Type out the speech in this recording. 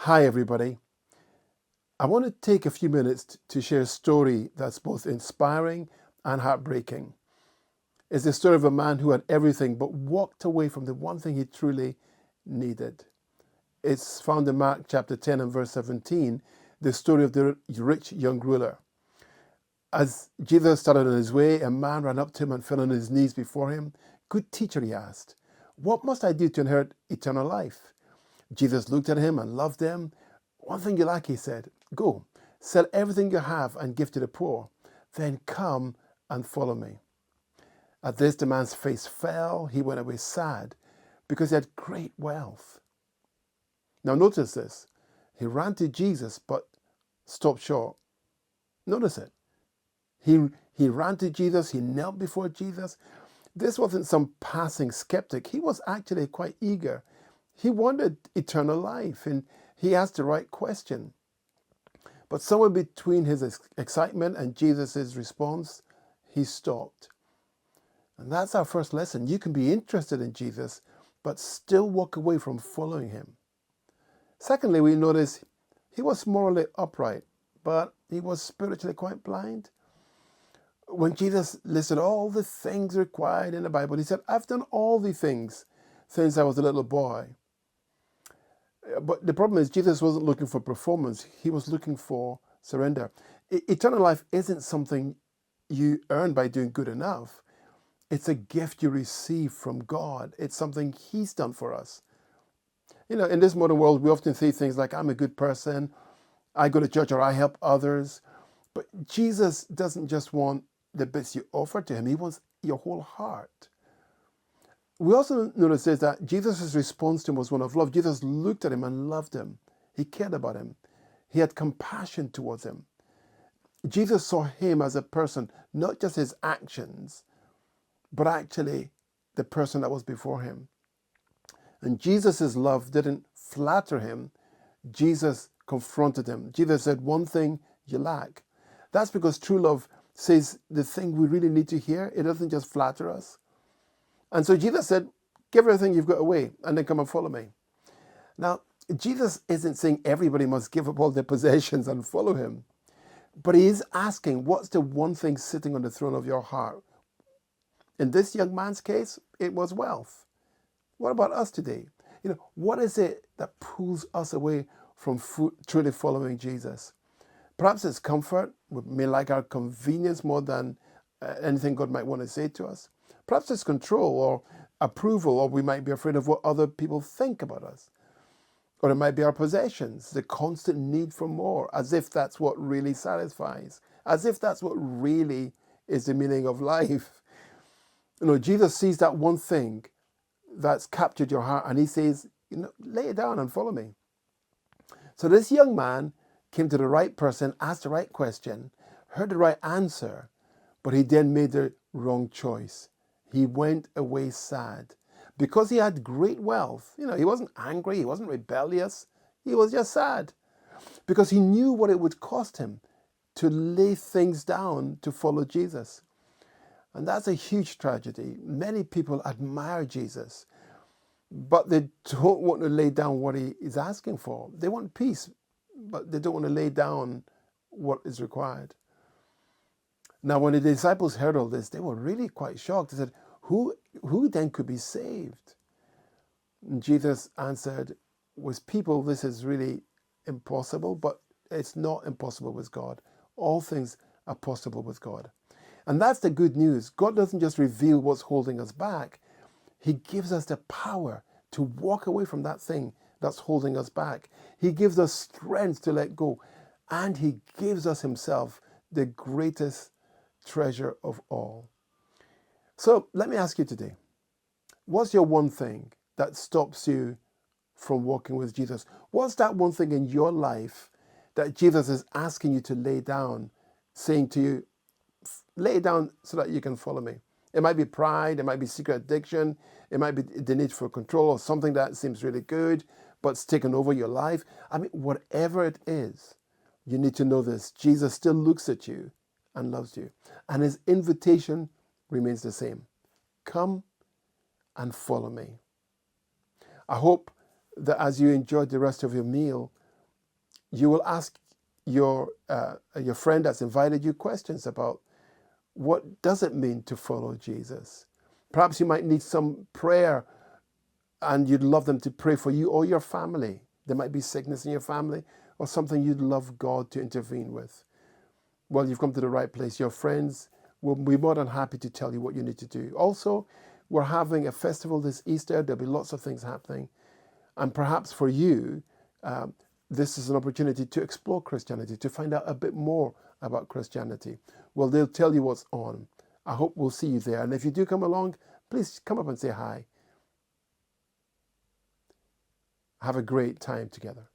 Hi, everybody. I want to take a few minutes to share a story that's both inspiring and heartbreaking. It's the story of a man who had everything but walked away from the one thing he truly needed. It's found in Mark chapter 10 and verse 17, the story of the rich young ruler. As Jesus started on his way, a man ran up to him and fell on his knees before him. "Good teacher," he asked, "what must I do to inherit eternal life?" Jesus looked at him and loved him. "One thing you lack," he said. "Go, sell everything you have and give to the poor. Then come and follow me." At this, the man's face fell. He went away sad because he had great wealth. Now, notice this. He ran to Jesus but stopped short. Notice it. He ran to Jesus. He knelt before Jesus. This wasn't some passing skeptic. He was actually quite eager. He wanted eternal life, and he asked the right question. But somewhere between his excitement and Jesus' response, he stopped. And that's our first lesson. You can be interested in Jesus, but still walk away from following him. Secondly, we notice he was morally upright, but he was spiritually quite blind. When Jesus listed all the things required in the Bible, he said, "I've done all the things since I was a little boy." But the problem is, Jesus wasn't looking for performance. He was looking for surrender. Eternal life isn't something you earn by doing good enough. It's a gift you receive from God. It's something he's done for us. In this modern world, we often say things like, "I'm a good person, I go to church," or "I help others." But Jesus doesn't just want the bits you offer to him. He wants your whole heart. We also notice this, that Jesus' response to him was one of love. Jesus looked at him and loved him. He cared about him. He had compassion towards him. Jesus saw him as a person, not just his actions, but actually the person that was before him. And Jesus' love didn't flatter him. Jesus confronted him. Jesus said, "One thing you lack." That's because true love says the thing we really need to hear. It doesn't just flatter us. And so Jesus said, "Give everything you've got away and then come and follow me." Now, Jesus isn't saying everybody must give up all their possessions and follow him. But he is asking, what's the one thing sitting on the throne of your heart? In this young man's case, it was wealth. What about us today? What is it that pulls us away from truly following Jesus? Perhaps it's comfort. We may like our convenience more than anything God might want to say to us. Perhaps it's control or approval, or we might be afraid of what other people think about us. Or it might be our possessions, the constant need for more, as if that's what really satisfies, as if that's what really is the meaning of life. Jesus sees that one thing that's captured your heart, and he says, lay it down and follow me. So this young man came to the right person, asked the right question, heard the right answer, but he then made the wrong choice. He went away sad because he had great wealth. He wasn't angry, he wasn't rebellious, he was just sad because he knew what it would cost him to lay things down to follow Jesus. And that's a huge tragedy. Many people admire Jesus, but they don't want to lay down what he is asking for. They want peace, but they don't want to lay down what is required. Now, when the disciples heard all this, they were really quite shocked. They said, who then could be saved? And Jesus answered, with people, this is really impossible, but it's not impossible with God. All things are possible with God. And that's the good news. God doesn't just reveal what's holding us back. He gives us the power to walk away from that thing that's holding us back. He gives us strength to let go. And he gives us himself, the greatest treasure of all. So let me ask you today, what's your one thing that stops you from walking with Jesus? What's that one thing in your life that Jesus is asking you to lay down, saying to you, lay it down so that you can follow me? It might be pride, it might be secret addiction, it might be the need for control, or something that seems really good but's taken over your life. Whatever it is, you need to know this. Jesus still looks at you and loves you. And his invitation remains the same. Come and follow me. I hope that as you enjoy the rest of your meal, You will ask your friend that's invited you questions about what does it mean to follow Jesus. Perhaps you might need some prayer and you'd love them to pray for you or your family. There might be sickness in your family or something you'd love God to intervene with. Well, you've come to the right place. Your friends will be more than happy to tell you what you need to do. Also, we're having a festival this Easter. There'll be lots of things happening. And perhaps for you, this is an opportunity to explore Christianity, to find out a bit more about Christianity. Well, they'll tell you what's on. I hope we'll see you there. And if you do come along, please come up and say hi. Have a great time together.